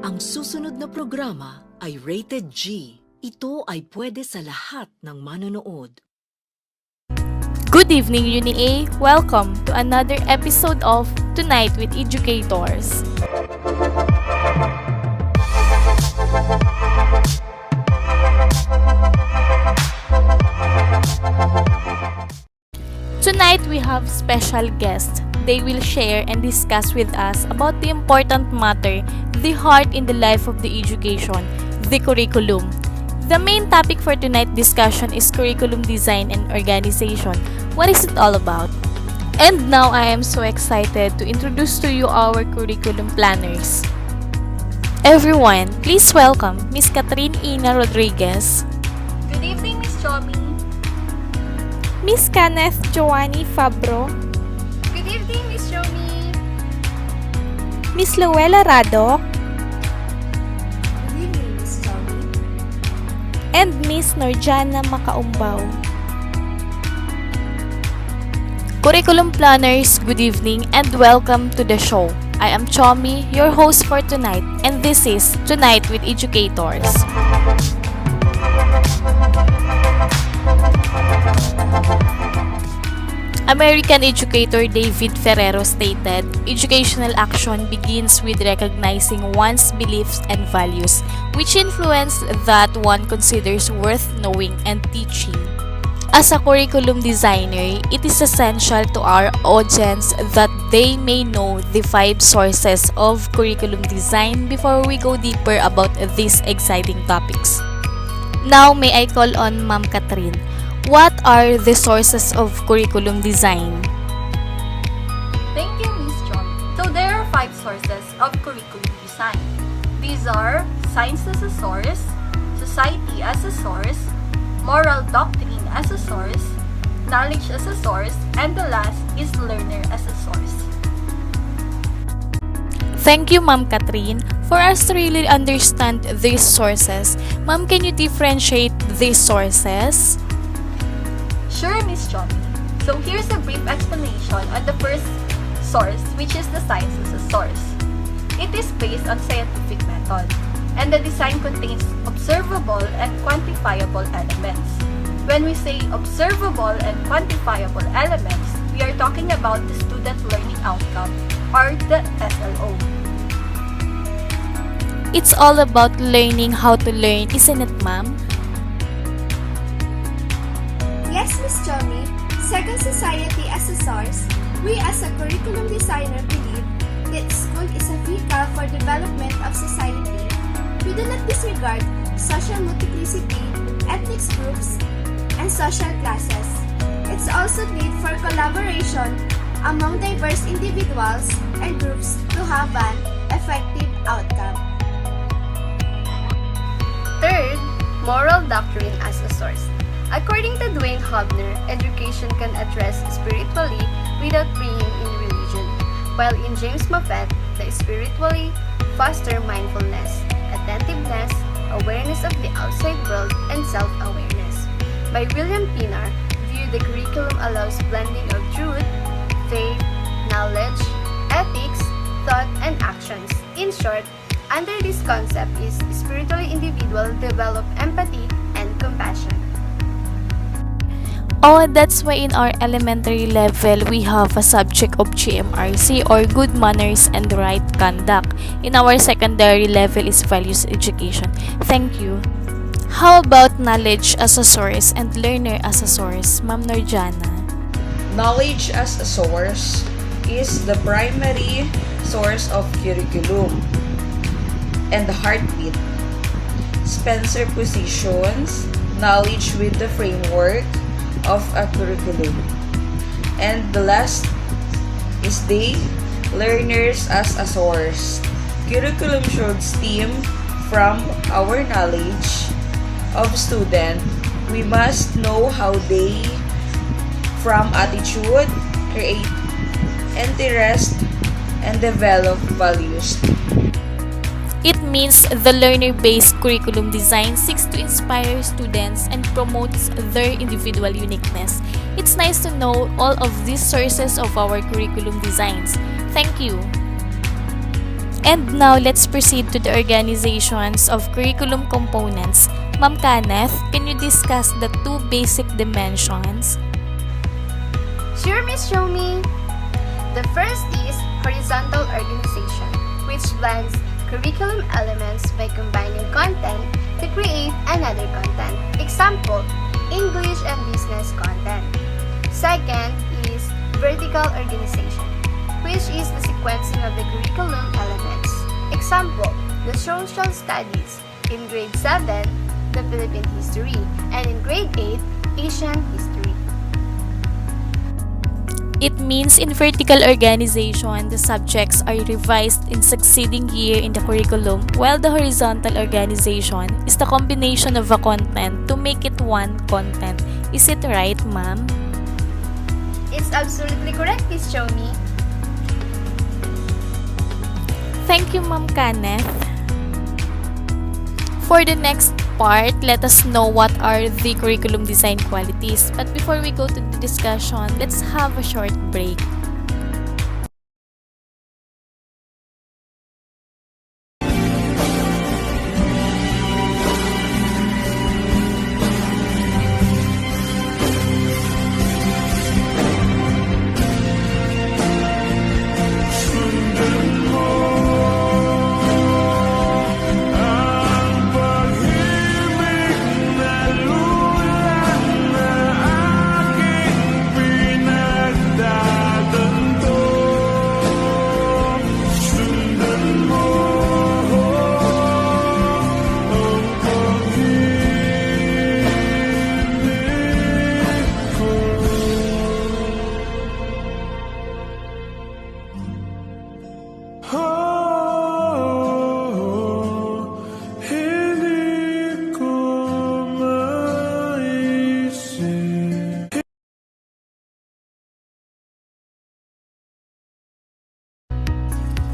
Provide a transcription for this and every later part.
Ang susunod na programa ay rated G. Ito ay pwede sa lahat ng manonood. Good evening, Uni A. Welcome to another episode of Tonight with Educators. Tonight we have special guests. They will share and discuss with us about the important matter, the heart in the life of the education, the curriculum. The main topic for tonight's discussion is curriculum design and organization. What is it all about? And now I am so excited to introduce to you our curriculum planners. Everyone, please welcome Miss Catherine Ina Rodriguez, Good evening, Miss Chomi. Miss Kenneth Joanny Fabro, Good evening, Miss Chomi. Miss Luella Rado, Good evening, Miss Chomi. and Miss Norjana Makaumbaw. Curriculum planners, good evening and welcome to the show. I am Chomi, your host for tonight, and this is Tonight with Educators. American educator David Ferrero stated, educational action begins with recognizing one's beliefs and values, which influence that one considers worth knowing and teaching. As a curriculum designer, it is essential to our audience that they may know the 5 sources of curriculum design before we go deeper about these exciting topics. Now, may I call on Ma'am Catherine. What are the sources of curriculum design? Thank you, Miss Chomi. So there are 5 sources of curriculum design. These are science as a source, society as a source, moral doctrine as a source, knowledge as a source, and the last is learner as a source. Thank you, Ma'am Catherine. For us to really understand these sources, Ma'am, can you differentiate these sources? Sure, Miss Chomi. So here's a brief explanation on the first source, which is the science as a source. It is based on scientific method, and the design contains observable and quantifiable elements. When we say observable and quantifiable elements, we are talking about the student learning outcome, or the SLO. It's all about learning how to learn, isn't it, Ma'am? Yes, Miss Chomi. Second, society as a source. We as a curriculum designer believe that school is a vehicle for development of society. We do not disregard social multiplicity, ethnic groups, and social classes. It's also need for collaboration among diverse individuals and groups to have an effective outcome. Third, moral doctrine as a source. According to Dwayne Hobner, education can address spiritually without bringing in religion, while in James Moffett, the spiritually foster mindfulness, attentiveness, awareness of the outside world, and self-awareness. By William Pinar, view the curriculum allows blending of truth, faith, knowledge, ethics, thought, and actions. In short, under this concept is spiritually individual develop empathy and compassion. Oh, that's why in our elementary level, we have a subject of GMRC or Good Manners and Right Conduct. In our secondary level is Values Education. Thank you. How about knowledge as a source and learner as a source, Ma'am Norjana? Knowledge as a source is the primary source of curriculum and the heartbeat. Spencer positions knowledge with the framework of a curriculum. And the last is the learners as a source. Curriculum should stem from our knowledge of student. We must know how they, from attitude, create interest, and develop values. It means the learner-based curriculum design seeks to inspire students and promotes their individual uniqueness. It's nice to know all of these sources of our curriculum designs. Thank you. And now, let's proceed to the organizations of curriculum components. Ma'am Kenneth, can you discuss the two basic dimensions? Sure, Miss Shomi. The first is horizontal organization, which blends curriculum elements by combining content to create another content. Example, English and business content. Second is vertical organization, which is the sequencing of the curriculum elements. Example, the social studies. In grade 7, the Philippine history. And in grade 8, Asian history. It means in vertical organization, the subjects are revised in succeeding year in the curriculum, while the horizontal organization is the combination of a content to make it one content. Is it right, ma'am? It's absolutely correct, Miss Chomi. Thank you, Ma'am Kenneth. For the next part, let us know what are the curriculum design qualities. But before we go to the discussion, let's have a short break.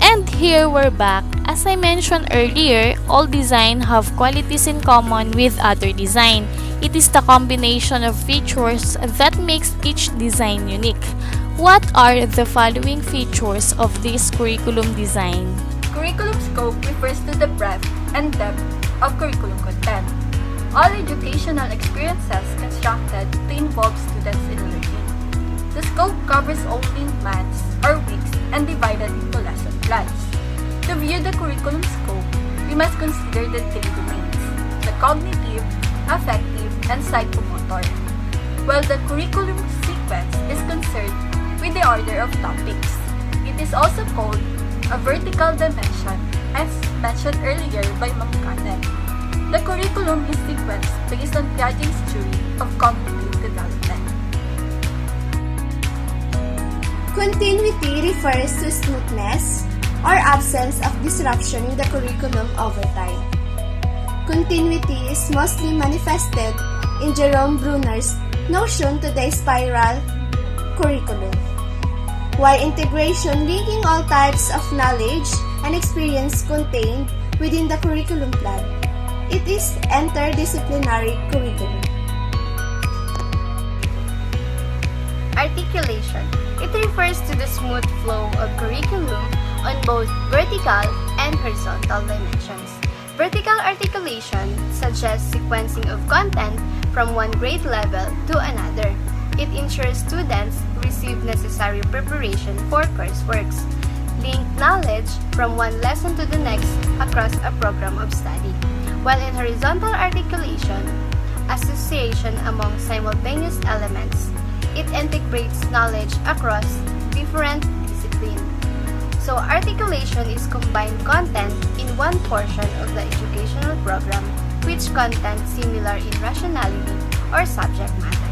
And here we're back. As I mentioned earlier, all design have qualities in common with other design. It is the combination of features that makes each design unique. What are the following features of this curriculum design? Curriculum scope refers to the breadth and depth of curriculum content. All educational experiences constructed to involve students in learning. The scope covers only months or weeks and divided into lesson plans. To view the curriculum scope, we must consider the three domains: the cognitive, affective, and psychomotor, while the curriculum sequence is concerned with the order of topics. It is also called a vertical dimension, as mentioned earlier by Ma'am Kenneth. The curriculum is sequenced based on Piaget's theory of cognitive development. Continuity refers to smoothness or absence of disruption in the curriculum over time. Continuity is mostly manifested in Jerome Bruner's notion to the spiral curriculum, while integration linking all types of knowledge and experience contained within the curriculum plan. It is interdisciplinary curriculum. Articulation. It refers to the smooth flow of curriculum on both vertical and horizontal dimensions. Vertical articulation suggests sequencing of content from one grade level to another. It ensures students receive necessary preparation for courseworks, link knowledge from one lesson to the next across a program of study. While in horizontal articulation, association among simultaneous elements, it integrates knowledge across different disciplines. So articulation is combined content in one portion of the educational program, which content similar in rationality or subject matter.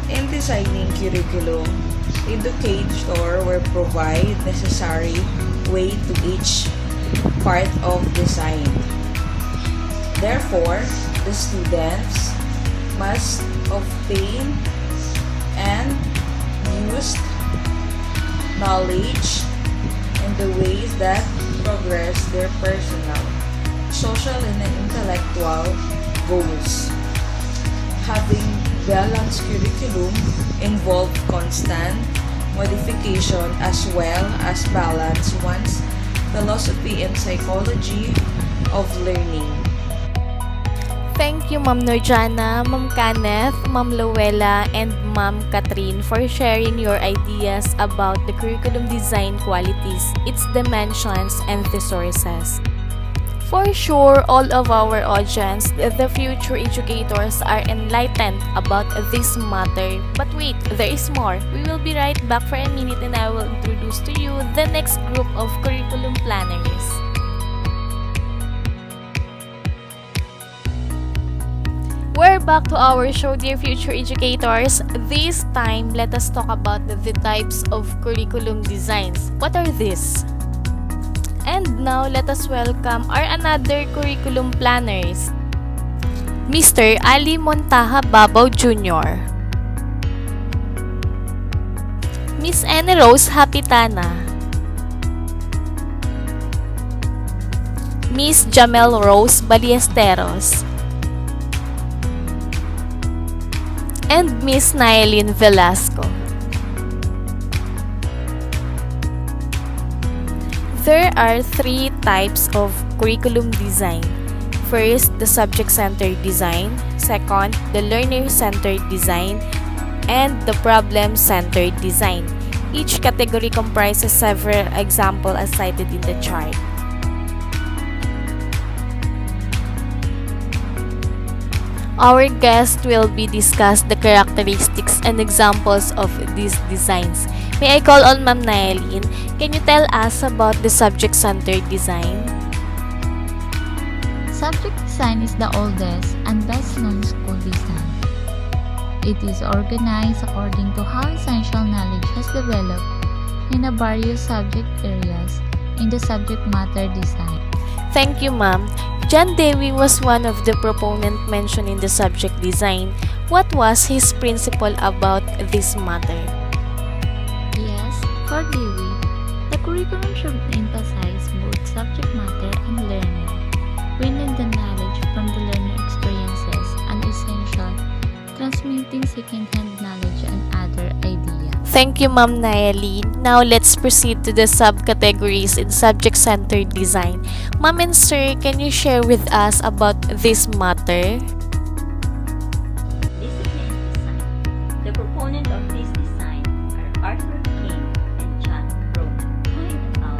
In designing curriculum, educator will provide necessary weight to each part of design. Therefore, the students must obtain and use knowledge in the ways that progress their personal, social, and intellectual goals. Having balanced curriculum involves constant modification as well as balance one's philosophy and psychology of learning. Thank you, Ma'am Norjana, Ma'am Kenneth, Ma'am Luella, and Ma'am Catherine for sharing your ideas about the curriculum design qualities, its dimensions, and resources. For sure, all of our audience, the future educators are enlightened about this matter. But wait, there is more. We will be right back for a minute and I will introduce to you the next group of curriculum planners. We're back to our show, dear future educators. This time, let us talk about the types of curriculum designs. What are these? And now, let us welcome our another curriculum planners, Mr. Ali Montaha Babaw Jr., Miss Anne Rose Hapitana, Miss Jamel Rose Ballesteros, and Miss Nailin Velasco. There are three types of curriculum design. First, the subject-centered design. Second, the learner-centered design. And the problem-centered design. Each category comprises several examples as cited in the chart. Our guest will be discuss the characteristics and examples of these designs. May I call on Ma'am Nailin? Can you tell us about the subject-centered design? Subject design is the oldest and best-known school design. It is organized according to how essential knowledge has developed in the various subject areas in the subject matter design. Thank you, Ma'am. John Dewey was one of the proponents mentioned in the subject design. What was his principle about this matter? Yes, for Dewey, the curriculum should emphasize both subject matter and learner. We need the knowledge from the learner experiences and essential, transmitting second-hand knowledge and other ideas. Thank you, Ma'am Nailin. Now, let's proceed to the subcategories in subject-centered design. Ma'am and Sir, can you share with us about this matter? Discipline design. The proponent of this design are Arthur King and John Brown. Point out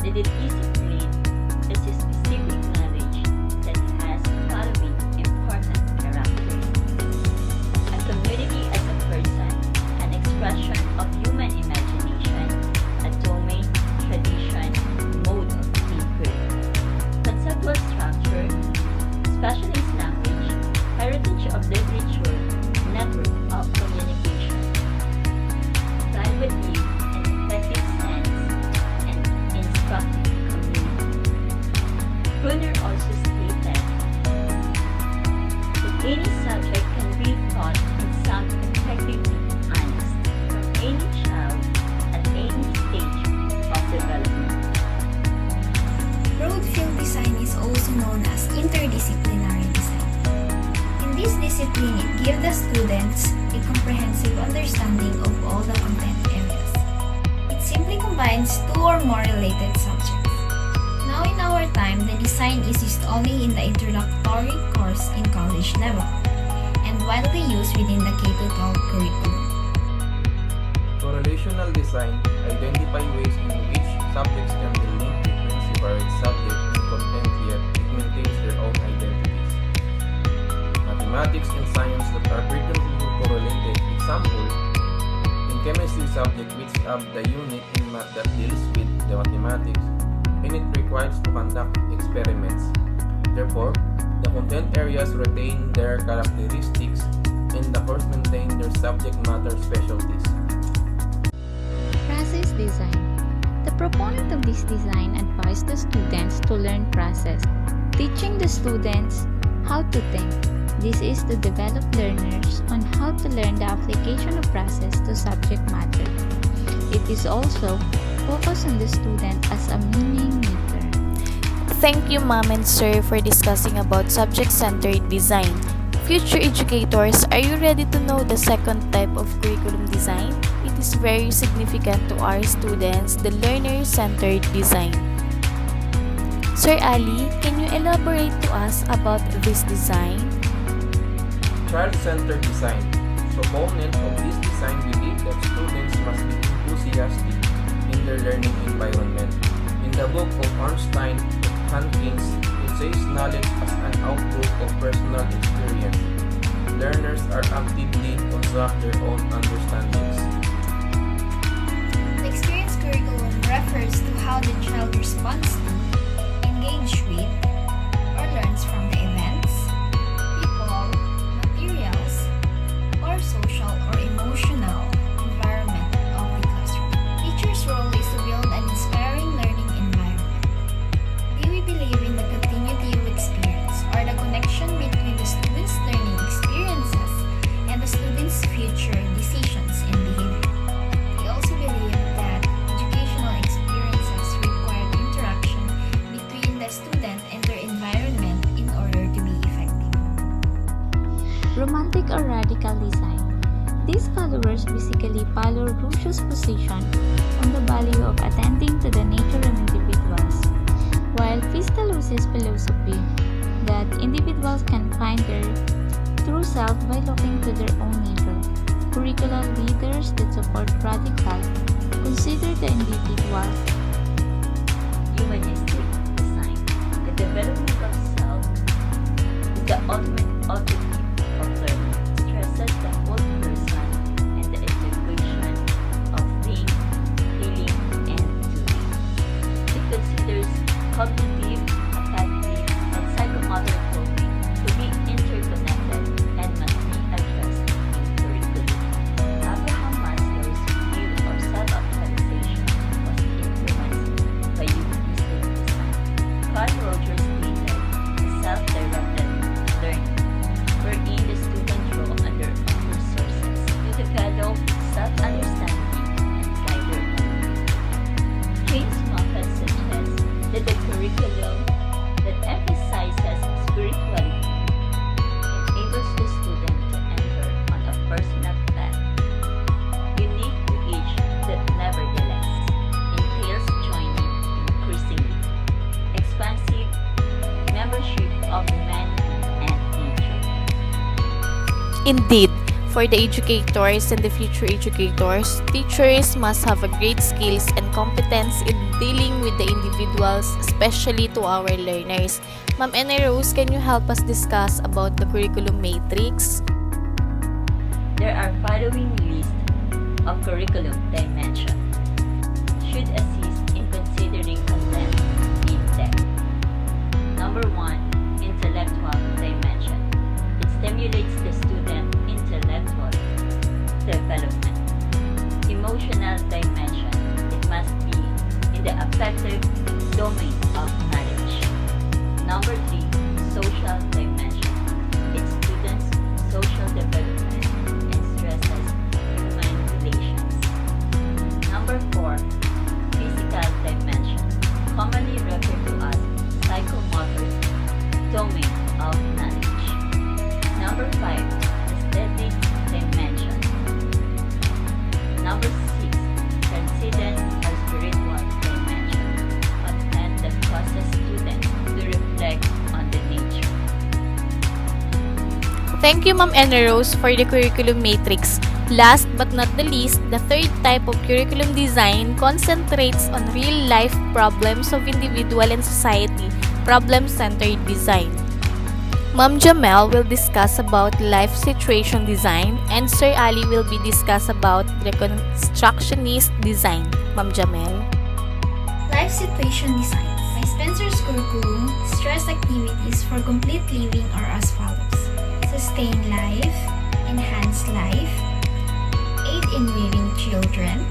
that the discipline is a specific knowledge that has following important characteristics. A community as a person, an expression of human imagination, a domain, tradition, mode of thinking. Conceptual structure, specialist language, heritage of literature, network of communication, privately and effective sense, and instructive community. Brunner also stated that any subject can be taught in some effectively honest from any child at any stage of development. Broad field design is also known as interdisciplinary design. In this discipline, it gives the students a comprehensive understanding of all the content areas. It simply combines two or more related subjects. Now in our time, the design is used only in the introductory course in college level and widely used within the K-12 curriculum. Correlational design identify ways in which subjects can be linked between separate subjects and content, yet it maintains their own identities. Mathematics and science that are frequently correlated. Example, in chemistry subject which have the unit in math that deals with the mathematics, and it requires to conduct experiments. Therefore, the content areas retain their characteristics and the course maintain their subject matter specialties. Process design. The proponent of this design advised the students to learn process, teaching the students how to think. This is to develop learners on how to learn the application of process to subject matter. It is also focused on the student as a meaning maker. Thank you, Ma'am and Sir, for discussing about subject-centered design. Future educators, are you ready to know the second type of curriculum design? It is very significant to our students, the learner-centered design. Sir Ali, can you elaborate to us about this design? Child-centered design. Proponents of this design believe that students must be enthusiastic in their learning environment. In the book of Ornstein and Hankins, it says knowledge as an outgrowth of personal experience. Learners are actively construct their own understandings. The experience curriculum refers to how the child responds to, engages with, or learns from the events, people, materials, or social or emotional environment of the classroom. Teachers' role is to build an inspiring learning environment. We believe in the continuity of experience, or the connection between the students' learning experiences and the students' future decisions and behavior. We also believe that educational experiences require interaction between the student and their environment in order to be effective. Romantic or radical design. These followers basically follow Rousseau's position on the value of attending to the nature of individuals, while Pestalozzi's philosophy that individuals can find their true self by looking to their own nature. Curricular leaders that support radical consider the individual Humanistic design. The development of self is the ultimate objective of learning. Stresses the whole person and the integration of being, feeling, and doing. It considers cognitive, affective, and psychomotor coping to be interconnected and must be addressed in curriculum. Abraham Maslow's view of self-actualization was influenced by humanistic design. Carl Rogers stated a self-directed learning, wherein the student draw on their own resources to develop self-understanding and guide their own way. James Moffat suggests that the curriculum that emphasizes spirituality enables the student to enter on a personal path, unique to each, that nevertheless entails joining increasingly expansive membership of humanity and nature. Indeed, for the educators and the future educators, teachers must have a great skills and competence in dealing with the individuals, especially to our learners. Ma'am Anna Rose, can you help us discuss about the curriculum matrix? There are following list of curriculum dimensions. Should assist in considering content in depth. Number 1, intellectual dimension. It stimulates the student intellectual development. Emotional dimension. It must be in the affective domain of knowledge. Number 3, social dimension. It students' social development and stresses human relations. Number 4, physical dimension, commonly referred to as psychomotor domain of knowledge. Number 5, aesthetic dimension. Number 6, transcendent or spiritual dimension, content that causes students to reflect on the nature. Thank you, Ma'am Anna Rose, for the curriculum matrix. Last but not the least, the third type of curriculum design concentrates on real-life problems of individual and society, problem-centered design. Ma'am Jamel will discuss about life situation design and Sir Ali will be discuss about reconstructionist design. Ma'am Jamel. Life situation design. By Spencer's curriculum, stress activities for complete living are as follows: sustain life, enhance life, aid in rearing children,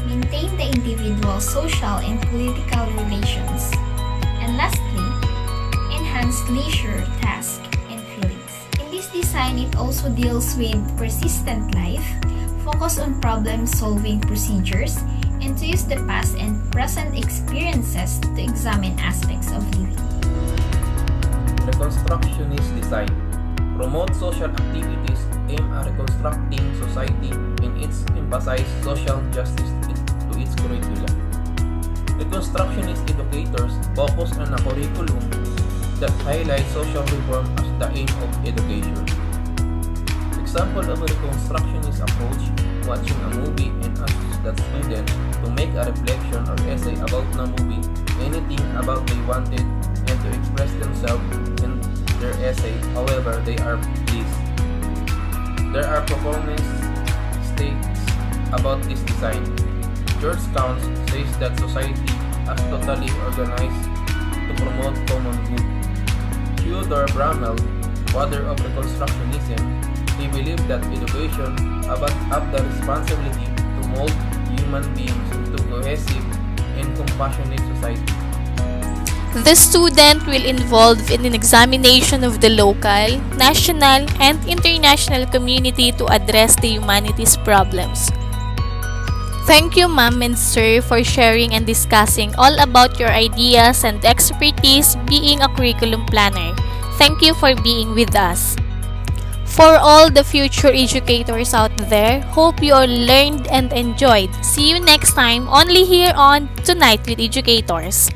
maintain the individual's social and political relations, and lastly, enhance leisure, task, and feelings. In this design, it also deals with persistent life, focus on problem-solving procedures, and to use the past and present experiences to examine aspects of living. Reconstructionist design. Promote social activities aimed at reconstructing society and its emphasize social justice to its curriculum. Reconstructionist educators focus on a curriculum that highlights social reform as the aim of education. Example of a reconstructionist approach: watching a movie and ask that student to make a reflection or essay about the movie, anything about they wanted, and to express themselves in their essay however they are pleased. There are performance states about this design. George Counts says that society has totally organized to promote common good. Theodore Bramwell, father of Reconstructionism, he believed that education have the responsibility to mold human beings into cohesive and compassionate society. The student will involve in an examination of the local, national, and international community to address the humanities problems. Thank you, Ma'am and Sir, for sharing and discussing all about your ideas and expertise being a curriculum planner. Thank you for being with us. For all the future educators out there, hope you all learned and enjoyed. See you next time only here on Tonight with Educators.